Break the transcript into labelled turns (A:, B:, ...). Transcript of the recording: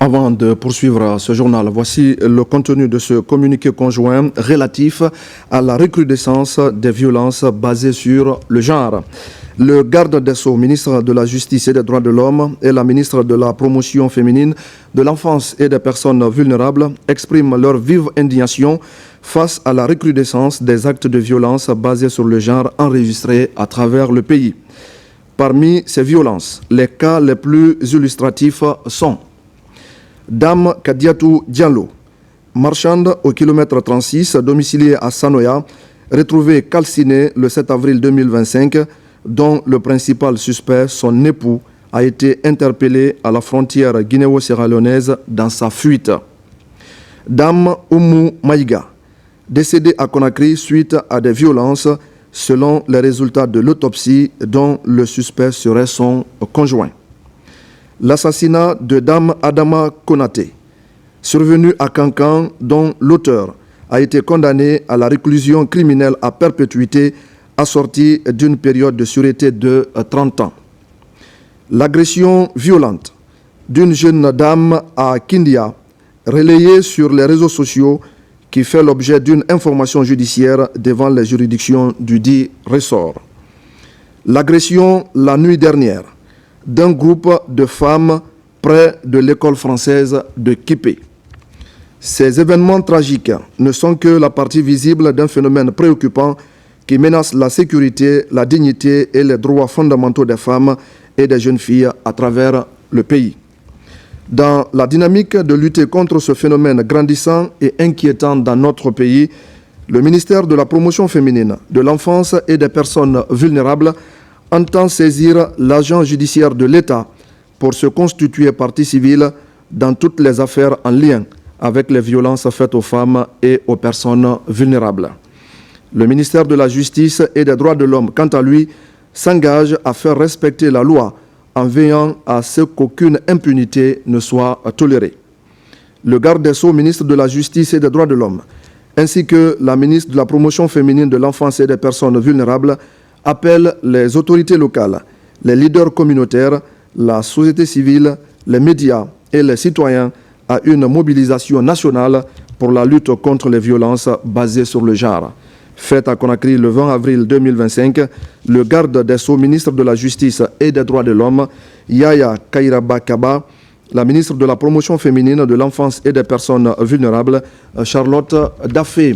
A: Avant de poursuivre ce journal, voici le contenu de ce communiqué conjoint relatif à la recrudescence des violences basées sur le genre. Le garde des Sceaux, ministre de la Justice et des Droits de l'Homme, et la ministre de la Promotion féminine, de l'Enfance et des Personnes vulnérables expriment leur vive indignation face à la recrudescence des actes de violence basés sur le genre enregistrés à travers le pays. Parmi ces violences, les cas les plus illustratifs sont Dame Kadiatou Diallo, marchande au kilomètre 36, domiciliée à Sanoya, retrouvée calcinée le 7 avril 2025, dont le principal suspect, son époux, a été interpellé à la frontière guinéo-sierra-léonaise dans sa fuite. Dame Oumou Maïga, décédée à Conakry suite à des violences, selon les résultats de l'autopsie dont le suspect serait son conjoint. L'assassinat de Dame Adama Konaté, survenu à Cancan, dont l'auteur a été condamné à la réclusion criminelle à perpétuité assortie d'une période de sûreté de 30 ans. L'agression violente d'une jeune dame à Kindia, relayée sur les réseaux sociaux, qui fait l'objet d'une information judiciaire devant les juridictions du dit ressort. L'agression la nuit dernière d'un groupe de femmes près de l'école française de Kipé. Ces événements tragiques ne sont que la partie visible d'un phénomène préoccupant qui menace la sécurité, la dignité et les droits fondamentaux des femmes et des jeunes filles à travers le pays. Dans la dynamique de lutter contre ce phénomène grandissant et inquiétant dans notre pays, le ministère de la Promotion féminine, de l'Enfance et des Personnes vulnérables entend saisir l'agent judiciaire de l'État pour se constituer partie civile dans toutes les affaires en lien avec les violences faites aux femmes et aux personnes vulnérables. Le ministère de la Justice et des Droits de l'Homme, quant à lui, s'engage à faire respecter la loi en veillant à ce qu'aucune impunité ne soit tolérée. Le garde des Sceaux, ministre de la Justice et des Droits de l'Homme, ainsi que la ministre de la Promotion féminine, de l'Enfance et des Personnes vulnérables, appellent les autorités locales, les leaders communautaires, la société civile, les médias et les citoyens à une mobilisation nationale pour la lutte contre les violences basées sur le genre. Faite à Conakry le 20 avril 2025, le garde des Sceaux, ministre de la Justice et des Droits de l'Homme, Yaya Kairaba Kaba, la ministre de la Promotion féminine, de l'Enfance et des Personnes vulnérables, Charlotte Daffé.